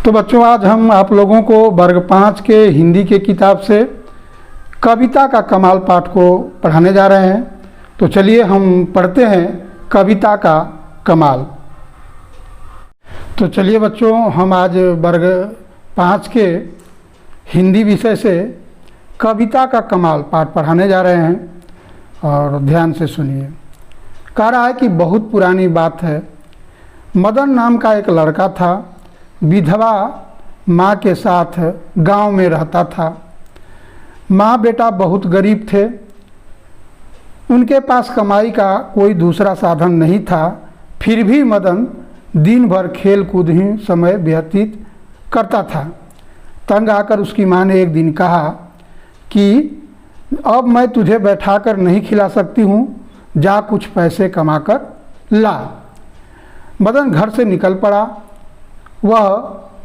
तो बच्चों, आज हम आप लोगों को वर्ग 5 के हिंदी के किताब से कविता का कमाल पाठ को पढ़ाने जा रहे हैं। तो चलिए हम पढ़ते हैं कविता का कमाल। तो चलिए बच्चों, हम आज वर्ग 5 के हिंदी विषय से कविता का कमाल पाठ पढ़ाने जा रहे हैं और ध्यान से सुनिए। कह रहा है कि बहुत पुरानी बात है, मदन नाम का एक लड़का था, विधवा माँ के साथ गांव में रहता था। माँ बेटा बहुत गरीब थे, उनके पास कमाई का कोई दूसरा साधन नहीं था। फिर भी मदन दिन भर खेल कूद ही समय व्यतीत करता था। तंग आकर उसकी माँ ने एक दिन कहा कि अब मैं तुझे बैठाकर नहीं खिला सकती हूँ, जा कुछ पैसे कमाकर ला। मदन घर से निकल पड़ा। वह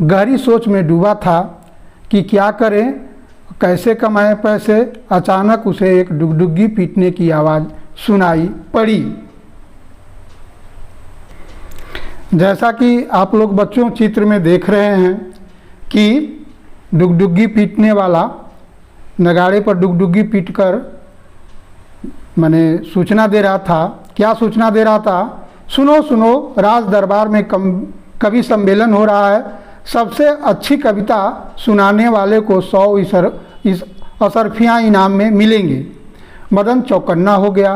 गहरी सोच में डूबा था कि क्या करें, कैसे कमाएं पैसे। अचानक उसे एक डुगडुगी पीटने की आवाज़ सुनाई पड़ी। जैसा कि आप लोग बच्चों चित्र में देख रहे हैं कि डुगडुगी पीटने वाला नगाड़े पर डुगडुगी पीटकर माने सूचना दे रहा था। क्या सूचना दे रहा था? सुनो सुनो, राज दरबार में कवि सम्मेलन हो रहा है, सबसे अच्छी कविता सुनाने वाले को 100 असरफियाँ इनाम में मिलेंगी। मदन चौकन्ना हो गया।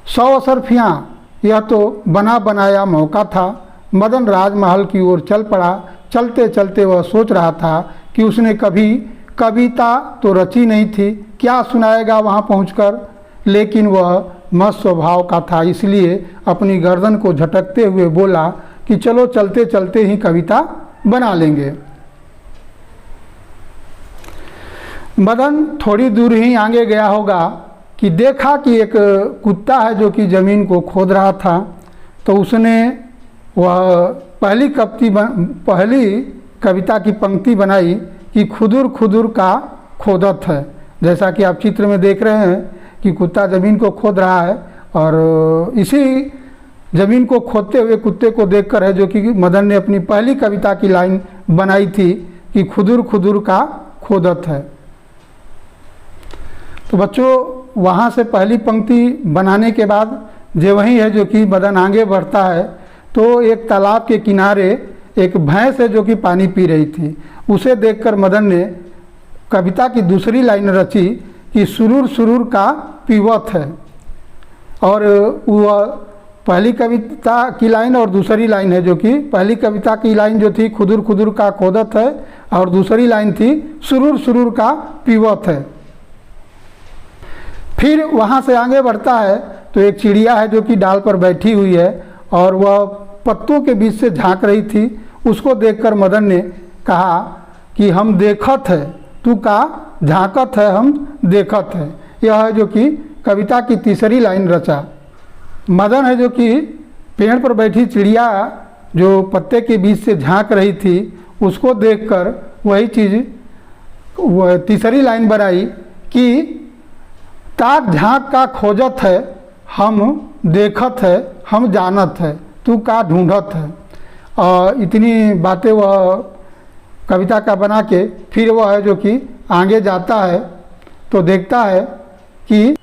100 असरफियाँ, यह तो बना बनाया मौका था। मदन राजमहल की ओर चल पड़ा। चलते चलते वह सोच रहा था कि उसने कभी कविता तो रची नहीं थी, क्या सुनाएगा वहाँ पहुँचकर। लेकिन वह मस्त स्वभाव का था, इसलिए अपनी गर्दन को झटकते हुए बोला कि चलो चलते चलते ही कविता बना लेंगे। मदन थोड़ी दूर ही आगे गया होगा कि देखा कि एक कुत्ता है जो कि ज़मीन को खोद रहा था। तो उसने वह पहली कविता की पंक्ति बनाई कि खुदुर खुदुर का खोदत है। जैसा कि आप चित्र में देख रहे हैं कि कुत्ता ज़मीन को खोद रहा है और इसी ज़मीन को खोदते हुए कुत्ते को देखकर है जो कि मदन ने अपनी पहली कविता की लाइन बनाई थी कि खुदुर खुदुर का खोदत है। तो बच्चों, वहाँ से पहली पंक्ति बनाने के बाद जो वही है जो कि मदन आगे बढ़ता है तो एक तालाब के किनारे एक भैंस है जो कि पानी पी रही थी। उसे देखकर मदन ने कविता की दूसरी लाइन रची कि सुरूर सुरूर का पीवत है। और वह पहली कविता की लाइन और दूसरी लाइन है जो कि पहली कविता की लाइन जो थी खुदुर खुदुर का खोदत है और दूसरी लाइन थी सुरूर सुरूर का पीवत है। फिर वहाँ से आगे बढ़ता है तो एक चिड़िया है जो कि डाल पर बैठी हुई है और वह पत्तों के बीच से झांक रही थी। उसको देखकर मदन ने कहा कि हम देखत है, तू का झांकत है, हम देखत है। यह है जो कि कविता की तीसरी लाइन रचा। मदन है जो कि पेड़ पर बैठी चिड़िया जो पत्ते के बीच से झांक रही थी उसको देखकर वही चीज़ वह तीसरी लाइन बनाई कि ताक झांक का खोजत है, हम देखत है, हम जानत है, तू का ढूंढत है। और इतनी बातें वह कविता का बना के फिर वह है जो कि आगे जाता है तो देखता है कि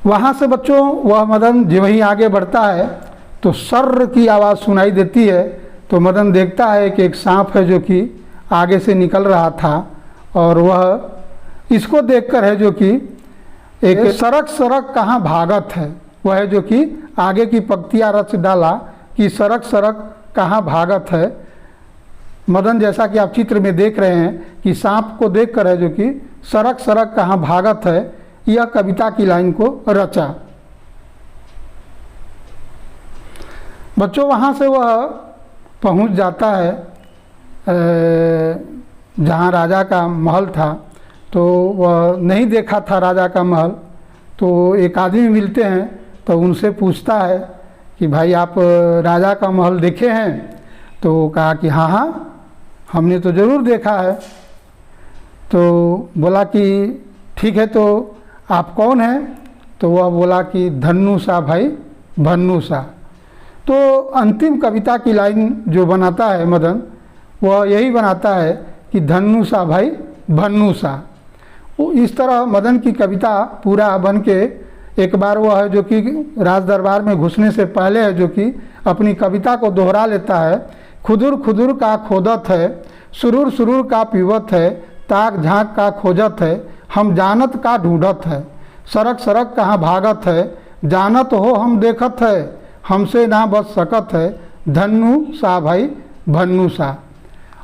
वहाँ से बच्चों वह मदन जो वहीं आगे बढ़ता है तो सर्र की आवाज़ सुनाई देती है। तो मदन देखता है कि एक सांप है जो कि आगे से निकल रहा था और वह इसको देखकर है जो कि एक सरक सरक कहाँ भागत है। वह है जो कि आगे की पंक्तियाँ रच डाला कि सरक सरक कहाँ भागत है। मदन जैसा कि आप चित्र में देख रहे हैं कि सांप को देखकर है जो कि सरक सरक कहाँ भागत है, यह कविता की लाइन को रचा। बच्चों, वहाँ से वह पहुँच जाता है जहाँ राजा का महल था। तो वह नहीं देखा था राजा का महल। तो एक आदमी मिलते हैं तो उनसे पूछता है कि भाई आप राजा का महल देखे हैं? तो कहा कि हाँ हाँ, हमने तो ज़रूर देखा है। तो बोला कि ठीक है, तो आप कौन हैं? तो वह बोला कि धन्नू सा भाई, भन्नू सा। तो अंतिम कविता की लाइन जो बनाता है मदन, वह यही बनाता है कि धन्नु सा भाई भन्नु सा। वो इस तरह मदन की कविता पूरा बन के एक बार वह है जो कि राज दरबार में घुसने से पहले है जो कि अपनी कविता को दोहरा लेता है। खुदुर खुदुर का खोदत है, सुरूर सुरूर का पीवत है, ताक झाँक का खोजत है, हम जानत का ढूंढत है, सरक सरक कहाँ भागत है, जानत हो हम देखत है, हमसे ना बच सकत है, धन्नु सा भाई भन्नु सा।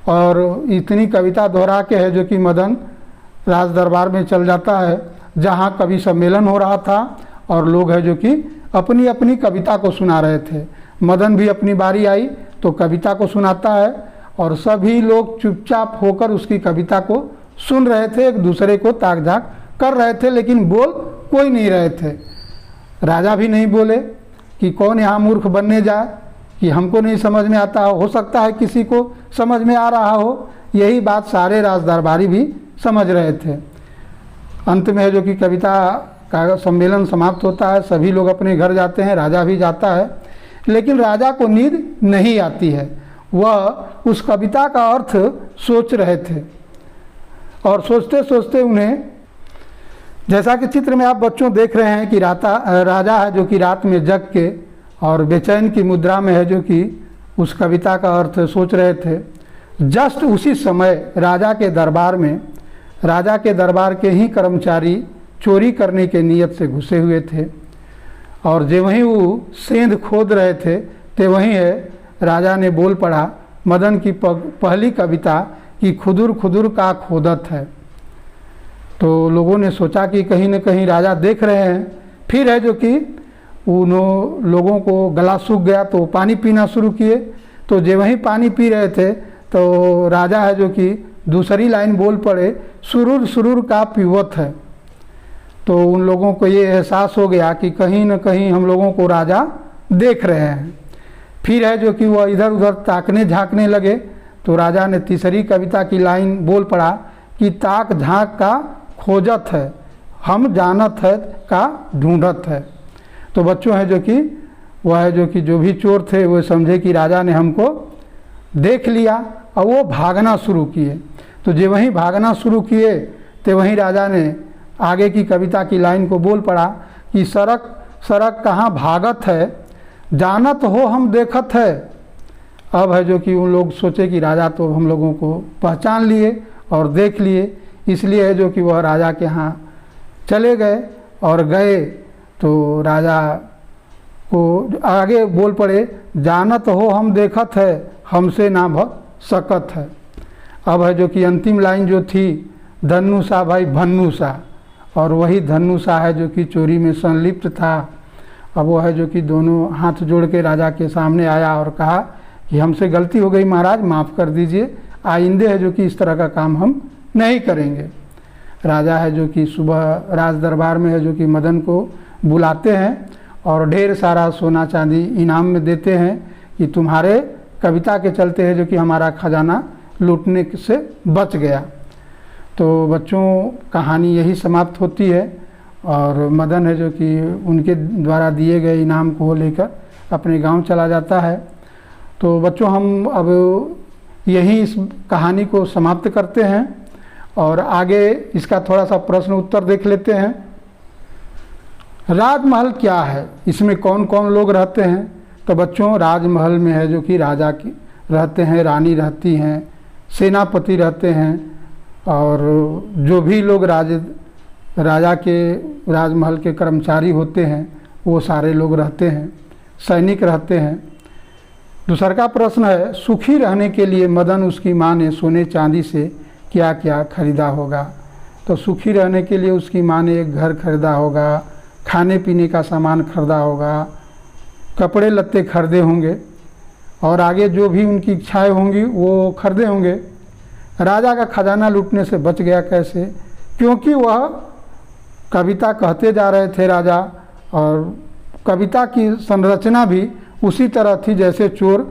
और इतनी कविता दोहरा के है जो कि मदन राज दरबार में चल जाता है, जहाँ कवि सम्मेलन हो रहा था और लोग है जो कि अपनी अपनी कविता को सुना रहे थे। मदन भी अपनी बारी आई तो कविता को सुनाता है और सभी लोग चुपचाप होकर उसकी कविता को सुन रहे थे, एक दूसरे को ताक झाँक कर रहे थे, लेकिन बोल कोई नहीं रहे थे। राजा भी नहीं बोले कि कौन यहाँ मूर्ख बनने जाए कि हमको नहीं समझ में आता हो सकता है किसी को समझ में आ रहा हो। यही बात सारे राज दरबारी भी समझ रहे थे। अंत में है जो कि कविता का सम्मेलन समाप्त होता है, सभी लोग अपने घर जाते हैं, राजा भी जाता है, लेकिन राजा को नींद नहीं आती है। वह उस कविता का अर्थ सोच रहे थे और सोचते सोचते उन्हें, जैसा कि चित्र में आप बच्चों देख रहे हैं कि राजा है जो कि रात में जग के और बेचैन की मुद्रा में है जो कि उस कविता का अर्थ सोच रहे थे। जस्ट उसी समय राजा के दरबार के ही कर्मचारी चोरी करने के नियत से घुसे हुए थे और जे वहीं वो सेंध खोद रहे थे ते वहीं है राजा ने बोल पड़ा मदन की पहली कविता कि खुदुर खुदुर का खोदत है। तो लोगों ने सोचा कि कहीं न कहीं राजा देख रहे हैं। फिर है जो कि उन्होंने लोगों को गला सूख गया तो पानी पीना शुरू किए। तो जे वहीं पानी पी रहे थे तो राजा है जो कि दूसरी लाइन बोल पड़े, सुरूर सुरूर का पीवत है। तो उन लोगों को ये एहसास हो गया कि कहीं न कहीं हम लोगों को राजा देख रहे हैं। फिर है जो कि वह इधर उधर ताकने झाँकने लगे तो राजा ने तीसरी कविता की लाइन बोल पड़ा कि ताक झाँक का खोजत है, हम जानत है का ढूंढत है। तो बच्चों है जो कि वह है जो कि जो भी चोर थे वो समझे कि राजा ने हमको देख लिया और वो भागना शुरू किए। तो जो वहीं भागना शुरू किए तो वहीं राजा ने आगे की कविता की लाइन को बोल पड़ा कि सरक सरक कहाँ भागत है, जानत हो हम देखत है। अब है जो कि उन लोग सोचे कि राजा तो हम लोगों को पहचान लिए और देख लिए, इसलिए है जो कि वह राजा के यहाँ चले गए और गए तो राजा को आगे बोल पड़े, जानत हो हम देखत है, हमसे ना भग सकत है। अब है जो कि अंतिम लाइन जो थी धन्नु सा भाई भन्नु सा, और वही धन्नु सा है जो कि चोरी में संलिप्त था। अब वो है जो कि दोनों हाथ जोड़ के राजा के सामने आया और कहा कि हमसे गलती हो गई महाराज, माफ़ कर दीजिए, आइंदे है जो कि इस तरह का काम हम नहीं करेंगे। राजा है जो कि सुबह राज दरबार में है जो कि मदन को बुलाते हैं और ढेर सारा सोना चांदी इनाम में देते हैं कि तुम्हारे कविता के चलते है जो कि हमारा खजाना लूटने से बच गया। तो बच्चों कहानी यही समाप्त होती है और मदन है जो कि उनके द्वारा दिए गए इनाम को लेकर अपने गांव चला जाता है। तो बच्चों हम अब यही इस कहानी को समाप्त करते हैं और आगे इसका थोड़ा सा प्रश्न उत्तर देख लेते हैं। राजमहल क्या है, इसमें कौन कौन लोग रहते हैं? तो बच्चों राजमहल में है जो कि राजा की रहते हैं, रानी रहती हैं, सेनापति रहते हैं और जो भी लोग राजा के राजमहल के कर्मचारी होते हैं वो सारे लोग रहते हैं, सैनिक रहते हैं। दूसरा का प्रश्न है, सुखी रहने के लिए मदन उसकी माँ ने सोने चांदी से क्या क्या खरीदा होगा? तो सुखी रहने के लिए उसकी माँ ने एक घर खरीदा होगा, खाने पीने का सामान खरीदा होगा, कपड़े लत्ते खरीदे होंगे और आगे जो भी उनकी इच्छाएं होंगी वो खरीदे होंगे। राजा का खजाना लूटने से बच गया कैसे? क्योंकि वह कविता कहते जा रहे थे राजा, और कविता की संरचना भी उसी तरह थी जैसे चोर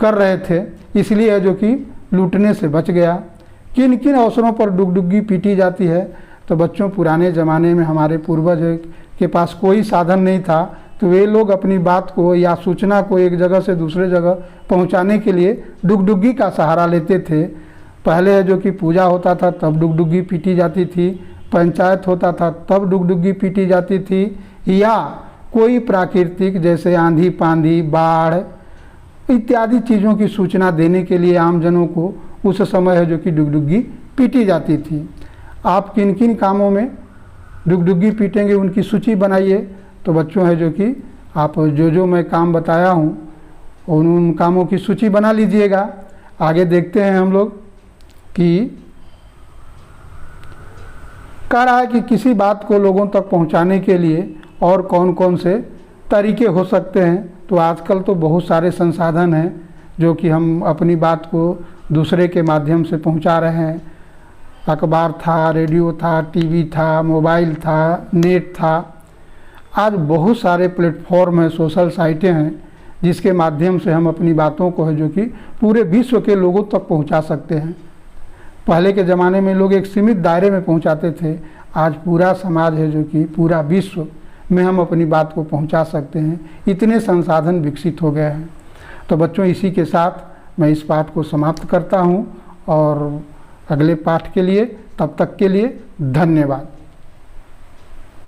कर रहे थे, इसलिए जो कि लूटने से बच गया। किन किन अवसरों पर डुगडुगी पीटी जाती है? तो बच्चों पुराने ज़माने में हमारे पूर्वज के पास कोई साधन नहीं था, तो वे लोग अपनी बात को या सूचना को एक जगह से दूसरे जगह पहुंचाने के लिए डुगडुगी का सहारा लेते थे। पहले जो कि पूजा होता था तब डुगडुगी पीटी जाती थी, पंचायत होता था तब डुगडुगी पीटी जाती थी, या कोई प्राकृतिक जैसे आंधी पांधी, बाढ़ इत्यादि चीज़ों की सूचना देने के लिए आमजनों को उस समय है जो कि डुगडुगी पीटी जाती थी। आप किन किन कामों में डुगडुगी पीटेंगे उनकी सूची बनाइए। तो बच्चों है जो कि आप जो मैं काम बताया हूँ उन कामों की सूची बना लीजिएगा। आगे देखते हैं हम लोग कि कह रहा है कि किसी बात को लोगों तक पहुंचाने के लिए और कौन कौन से तरीके हो सकते हैं। तो आजकल तो बहुत सारे संसाधन हैं जो कि हम अपनी बात को दूसरे के माध्यम से पहुंचा रहे हैं। अखबार था, रेडियो था, टीवी था, मोबाइल था, नेट था। आज बहुत सारे प्लेटफॉर्म हैं, सोशल साइटें हैं जिसके माध्यम से हम अपनी बातों को है जो कि पूरे विश्व के लोगों तक पहुंचा सकते हैं। पहले के ज़माने में लोग एक सीमित दायरे में पहुंचाते थे, आज पूरा समाज है जो कि पूरा विश्व में हम अपनी बात को पहुंचा सकते हैं। इतने संसाधन विकसित हो गए हैं। तो बच्चों इसी के साथ मैं इस पाठ को समाप्त करता हूं और अगले पाठ के लिए तब तक के लिए धन्यवाद।